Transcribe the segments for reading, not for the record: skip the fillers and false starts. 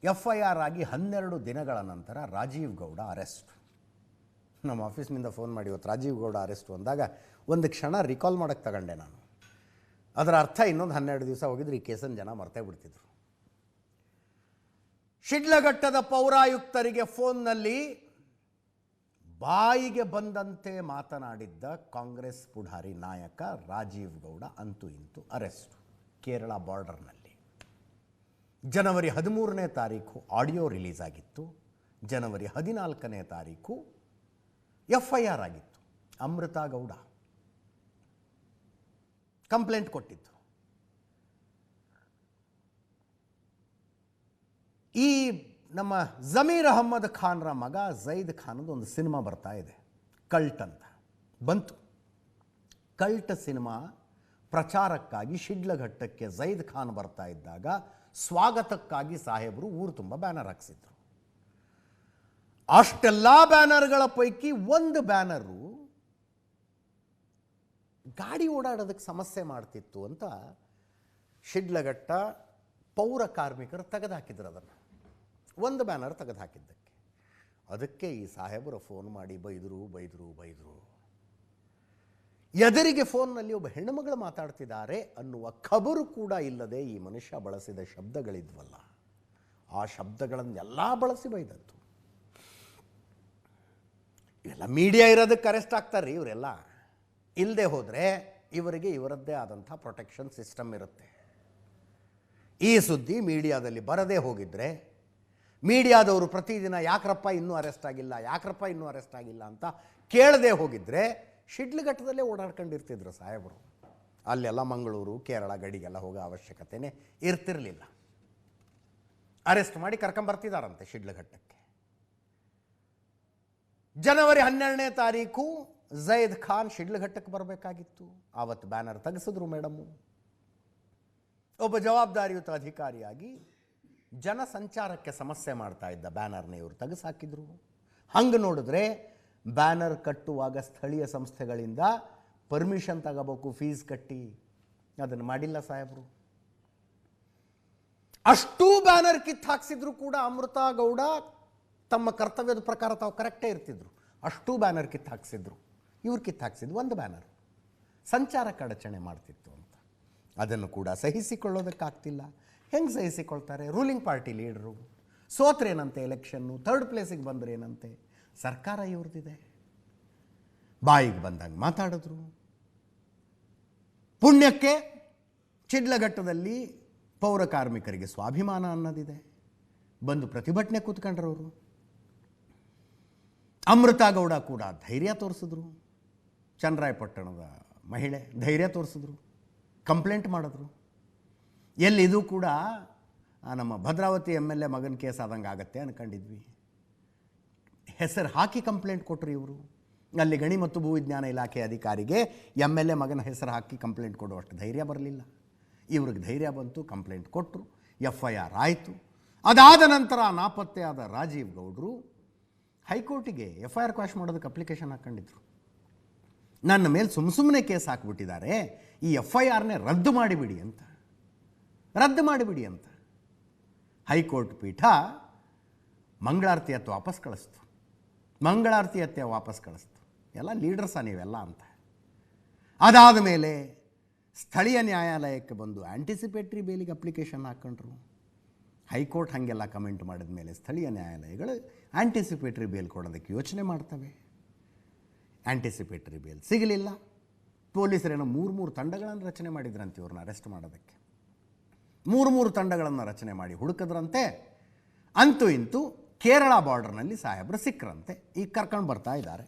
FIR ಆಗಿ 12 ದಿನಗಳ ನಂತರ ರಾಜೀವ್ ಗೌಡ ಅರೆಸ್ಟ್. ನಮ್ಮ ಆಫೀಸ್ನಿಂದ ಫೋನ್ ಮಾಡಿ ಇವತ್ತು ರಾಜೀವ್ ಗೌಡ ಅರೆಸ್ಟು ಅಂದಾಗ ಒಂದು ಕ್ಷಣ ರಿಕಾಲ್ ಮಾಡೋಕ್ಕೆ ತಗೊಂಡೆ ನಾನು. ಅದರ ಅರ್ಥ ಇನ್ನೊಂದು 12 ದಿವಸ ಹೋಗಿದ್ರೆ ಈ ಕೇಸನ್ನು ಜನ ಮರ್ತೇ ಬಿಡ್ತಿದ್ರು. ಶಿಡ್ಲಘಟ್ಟದ ಪೌರಾಯುಕ್ತರಿಗೆ ಫೋನ್ನಲ್ಲಿ ಬಾಯಿಗೆ ಬಂದಂತೆ ಮಾತನಾಡಿದ್ದ ಕಾಂಗ್ರೆಸ್ ಪುಢಾರಿ ನಾಯಕ ರಾಜೀವ್ ಗೌಡ ಅಂತೂ ಇಂತೂ ಅರೆಸ್ಟ್. ಕೇರಳ ಬಾರ್ಡರ್ನಲ್ಲಿ ಜನವರಿ 13ನೇ ತಾರೀಕು ಆಡಿಯೋ ರಿಲೀಸ್ ಆಗಿತ್ತು. ಜನವರಿ 14ನೇ ತಾರೀಕು FIR ಆಗಿತ್ತು. ಅಮೃತಾ ಗೌಡ ಕಂಪ್ಲೇಂಟ್ ಕೊಟ್ಟಿತ್ತು. ಈ ನಮ್ಮ ಜಮೀರ್ ಅಹಮ್ಮದ್ ಖಾನ್ರ ಮಗ ಝೈದ್ ಖಾನದು ಒಂದು ಸಿನಿಮಾ ಬರ್ತಾ ಇದೆ, ಕಲ್ಟ್ ಅಂತ ಬಂತು. ಕಲ್ಟ್ ಸಿನಿಮಾ ಪ್ರಚಾರಕ್ಕಾಗಿ ಶಿಡ್ಲಘಟ್ಟಕ್ಕೆ ಝೈದ್ ಖಾನ್ ಬರ್ತಾ ಇದ್ದಾಗ ಸ್ವಾಗತಕ್ಕಾಗಿ ಸಾಹೇಬರು ಊರು ತುಂಬ ಬ್ಯಾನರ್ ಹಾಕ್ಸಿದ್ರು. ಅಷ್ಟೆಲ್ಲ ಬ್ಯಾನರ್ಗಳ ಪೈಕಿ ಒಂದು ಬ್ಯಾನರು ಗಾಡಿ ಓಡಾಡೋದಕ್ಕೆ ಸಮಸ್ಯೆ ಮಾಡ್ತಿತ್ತು ಅಂತ ಶಿಡ್ಲಘಟ್ಟ ಪೌರ ಕಾರ್ಮಿಕರು ತೆಗೆದುಹಾಕಿದ್ರು. ಅದನ್ನು ಒಂದು ಬ್ಯಾನರ್ ತೆಗೆದುಹಾಕಿದ್ದಕ್ಕೆ ಅದಕ್ಕೆ ಈ ಸಾಹೇಬರು ಫೋನ್ ಮಾಡಿ ಬೈದರು. ಎದುರಿಗೆ ಫೋನ್ನಲ್ಲಿ ಒಬ್ಬ ಹೆಣ್ಣುಮಗಳು ಮಾತಾಡ್ತಿದ್ದಾರೆ ಅನ್ನುವ ಖಬರು ಕೂಡ ಇಲ್ಲದೆ ಈ ಮನುಷ್ಯ ಬಳಸಿದ ಶಬ್ದಗಳಿದ್ವಲ್ಲ, ಆ ಶಬ್ದಗಳನ್ನೆಲ್ಲ ಬಳಸಿ ಬೈದದ್ದು. ಇವೆಲ್ಲ ಮೀಡಿಯಾ ಇರೋದಕ್ಕೆ ಅರೆಸ್ಟ್ ಆಗ್ತಾರೆ ಇವರೆಲ್ಲ. ಇಲ್ಲದೆ ಹೋದರೆ ಇವರಿಗೆ ಇವರದ್ದೇ ಆದಂಥ ಪ್ರೊಟೆಕ್ಷನ್ ಸಿಸ್ಟಮ್ ಇರುತ್ತೆ. ಈ ಸುದ್ದಿ ಮೀಡಿಯಾದಲ್ಲಿ ಬರದೇ ಹೋಗಿದ್ರೆ, ಮೀಡಿಯಾದವರು ಪ್ರತಿದಿನ ಯಾಕ್ರಪ್ಪ ಇನ್ನೂ ಅರೆಸ್ಟ್ ಆಗಿಲ್ಲ ಅಂತ ಕೇಳದೆ ಹೋಗಿದ್ರೆ ಶಿಡ್ಲಘಟ್ಟದಲ್ಲೇ ಓಡಾಡ್ಕೊಂಡಿರ್ತಿದ್ರು ಸಾಹೇಬರು. ಅಲ್ಲೆಲ್ಲ ಮಂಗಳೂರು ಕೇರಳ ಗಡಿಗೆಲ್ಲ ಹೋಗೋ ಅವಶ್ಯಕತೆಯೇ ಇರ್ತಿರಲಿಲ್ಲ. ಅರೆಸ್ಟ್ ಮಾಡಿ ಕರ್ಕೊಂಬರ್ತಿದ್ದಾರಂತೆ ಶಿಡ್ಲಘಟ್ಟಕ್ಕೆ. ಜನವರಿ 12ನೇ ತಾರೀಕು ಝೈದ್ ಖಾನ್ ಶಿಡ್ಲಘಟ್ಟಕ್ಕೆ ಬರಬೇಕಾಗಿತ್ತು. ಆವತ್ತು ಬ್ಯಾನರ್ ತೆಗೆಸಿದ್ರು ಮೇಡಮ್ಮು. ಒಬ್ಬ ಜವಾಬ್ದಾರಿಯುತ ಅಧಿಕಾರಿಯಾಗಿ ಜನಸಂಚಾರಕ್ಕೆ ಸಮಸ್ಯೆ ಮಾಡ್ತಾ ಇದ್ದ ಬ್ಯಾನರ್ನ ಇವರು ತೆಗೆಸಾಕಿದ್ರು. ಹಂಗೆ ನೋಡಿದ್ರೆ ಬ್ಯಾನರ್ ಕಟ್ಟುವಾಗ ಸ್ಥಳೀಯ ಸಂಸ್ಥೆಗಳಿಂದ ಪರ್ಮಿಷನ್ ತಗೋಬೇಕು, ಫೀಸ್ ಕಟ್ಟಿ. ಅದನ್ನು ಮಾಡಿಲ್ಲ ಸಾಹೇಬರು. ಅಷ್ಟೂ ಬ್ಯಾನರ್ ಕಿತ್ತಾಕ್ಸಿದ್ರು ಕೂಡ ಅಮೃತಾ ಗೌಡ ತಮ್ಮ ಕರ್ತವ್ಯದ ಪ್ರಕಾರ ತಾವು ಕರೆಕ್ಟೇ ಇರ್ತಿದ್ರು. ಅಷ್ಟೂ ಬ್ಯಾನರ್ ಕಿತ್ತಾಕ್ಸಿದ್ರು. ಇವ್ರು ಕಿತ್ತಾಕ್ಸಿದ್ರು ಒಂದು ಬ್ಯಾನರ್ ಸಂಚಾರಕ್ಕೆ ಅಡಚಣೆ ಮಾಡ್ತಿತ್ತು ಅಂತ. ಅದನ್ನು ಕೂಡ ಸಹಿಸಿಕೊಳ್ಳೋದಕ್ಕಾಗ್ತಿಲ್ಲ. ಹೆಂಗೆ ಸಹಿಸಿಕೊಳ್ತಾರೆ? ರೂಲಿಂಗ್ ಪಾರ್ಟಿ ಲೀಡರು ಸೋತ್ರೇನಂತೆ ಎಲೆಕ್ಷನ್ನು, 3rd ಪ್ಲೇಸಿಗೆ ಬಂದ್ರೇನಂತೆ. ಸರ್ಕಾರ ಇವ್ರದ್ದಿದೆ. ಬಾಯಿಗೆ ಬಂದಂಗೆ ಮಾತಾಡಿದ್ರು. ಪುಣ್ಯಕ್ಕೆ ಶಿಡ್ಲಘಟ್ಟದಲ್ಲಿ ಪೌರ ಕಾರ್ಮಿಕರಿಗೆ ಸ್ವಾಭಿಮಾನ ಅನ್ನೋದಿದೆ. ಬಂದು ಪ್ರತಿಭಟನೆ ಕೂತ್ಕೊಂಡ್ರವರು. ಅಮೃತಾ ಗೌಡ ಕೂಡ ಧೈರ್ಯ ತೋರಿಸಿದ್ರು. ಚನ್ನರಾಯಪಟ್ಟಣದ ಮಹಿಳೆ ಧೈರ್ಯ ತೋರಿಸಿದ್ರು, ಕಂಪ್ಲೇಂಟ್ ಮಾಡಿದ್ರು. ಎಲ್ಲಿದು ಕೂಡ ನಮ್ಮ ಭದ್ರಾವತಿ MLA ಮಗನ ಕೇಸ್ ಆದಂಗೆ ಆಗತ್ತೆ ಅಂದ್ಕೊಂಡಿದ್ವಿ. ಹೆಸರು ಹಾಕಿ ಕಂಪ್ಲೇಂಟ್ ಕೊಟ್ಟರು ಇವರು. ಅಲ್ಲಿ ಗಣಿ ಮತ್ತು ಭೂವಿಜ್ಞಾನ ಇಲಾಖೆ ಅಧಿಕಾರಿಗೆ MLA ಮಗನ ಹೆಸರು ಹಾಕಿ ಕಂಪ್ಲೇಂಟ್ ಕೊಡುವಷ್ಟು ಧೈರ್ಯ ಬರಲಿಲ್ಲ. ಇವ್ರಿಗೆ ಧೈರ್ಯ ಬಂತು, ಕಂಪ್ಲೇಂಟ್ ಕೊಟ್ಟರು, FIR ಆಯಿತು. ಅದಾದ ನಂತರ ನಾಪತ್ತೆಯಾದ ರಾಜೀವ್ ಗೌಡರು ಹೈಕೋರ್ಟಿಗೆ FIR ಕ್ವಾಶ್ ಮಾಡೋದಕ್ಕೆ ಅಪ್ಲಿಕೇಶನ್ ಹಾಕ್ಕೊಂಡಿದ್ರು. ನನ್ನ ಮೇಲೆ ಸುಮ್ಮನೆ ಕೇಸ್ ಹಾಕ್ಬಿಟ್ಟಿದ್ದಾರೆ, ಈ FIRನೇ ರದ್ದು ಮಾಡಿಬಿಡಿ ಅಂತ ಹೈಕೋರ್ಟ್ ಪೀಠ ಮಂಗಳಾರತಿ ಹತ್ತು ವಾಪಸ್ ಕಳಿಸ್ತು. ಎಲ್ಲ ಲೀಡರ್ಸ ನೀವೆಲ್ಲ ಅಂತ. ಅದಾದ ಮೇಲೆ ಸ್ಥಳೀಯ ನ್ಯಾಯಾಲಯಕ್ಕೆ ಬಂದು ಆ್ಯಂಟಿಸಿಪೇಟ್ರಿ ಬೇಲಿಗೆ ಅಪ್ಲಿಕೇಶನ್ ಹಾಕ್ಕೊಂಡ್ರು. ಹೈಕೋರ್ಟ್ ಹಾಗೆಲ್ಲ ಕಮೆಂಟ್ ಮಾಡಿದ ಮೇಲೆ ಸ್ಥಳೀಯ ನ್ಯಾಯಾಲಯಗಳು ಆ್ಯಂಟಿಸಿಪೇಟ್ರಿ ಬೇಲ್ ಕೊಡೋದಕ್ಕೆ ಯೋಚನೆ ಮಾಡ್ತವೆ. ಆ್ಯಂಟಿಸಿಪೇಟ್ರಿ ಬೇಲ್ ಸಿಗಲಿಲ್ಲ. ಪೊಲೀಸರೇನೋ 3 ತಂಡಗಳನ್ನು ರಚನೆ ಮಾಡಿದ್ರಂತೆ ಇವ್ರನ್ನ ಅರೆಸ್ಟ್ ಮಾಡೋದಕ್ಕೆ. 3 ತಂಡಗಳನ್ನು ರಚನೆ ಮಾಡಿ ಹುಡುಕಿದ್ರಂತೆ. ಅಂತೂ ಇಂತೂ ಕೇರಳ ಬಾರ್ಡರ್ನಲ್ಲಿ ಸಾಹೇಬರು ಸಿಕ್ಕರಂತೆ. ಈಗ ಕರ್ಕೊಂಡು ಬರ್ತಾ ಇದ್ದಾರೆ.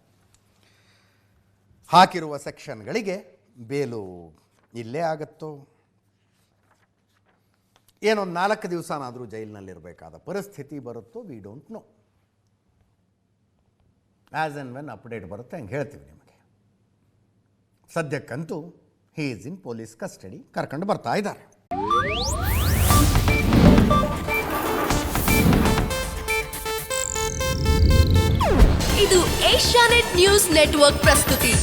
ಹಾಕಿರುವ ಸೆಕ್ಷನ್ಗಳಿಗೆ ಬೇಲು ಇಲ್ಲೇ ಆಗುತ್ತೋ ಏನೊಂದು 4 ದಿವಸನಾದರೂ ಜೈಲಿನಲ್ಲಿರಬೇಕಾದ ಪರಿಸ್ಥಿತಿ ಬರುತ್ತೋ, we don't know. As and when update ಬರುತ್ತೆ ಹಂಗೆ ಹೇಳ್ತೀವಿ ನಿಮಗೆ. ಸದ್ಯಕ್ಕಂತೂ he is in police custody, ಕರ್ಕೊಂಡು ಬರ್ತಾ ಇದ್ದಾರೆ. ಇದು ಏಷ್ಯಾನೆಟ್ ನ್ಯೂಸ್ ನೆಟ್ವರ್ಕ್ ಪ್ರಸ್ತುತಿ.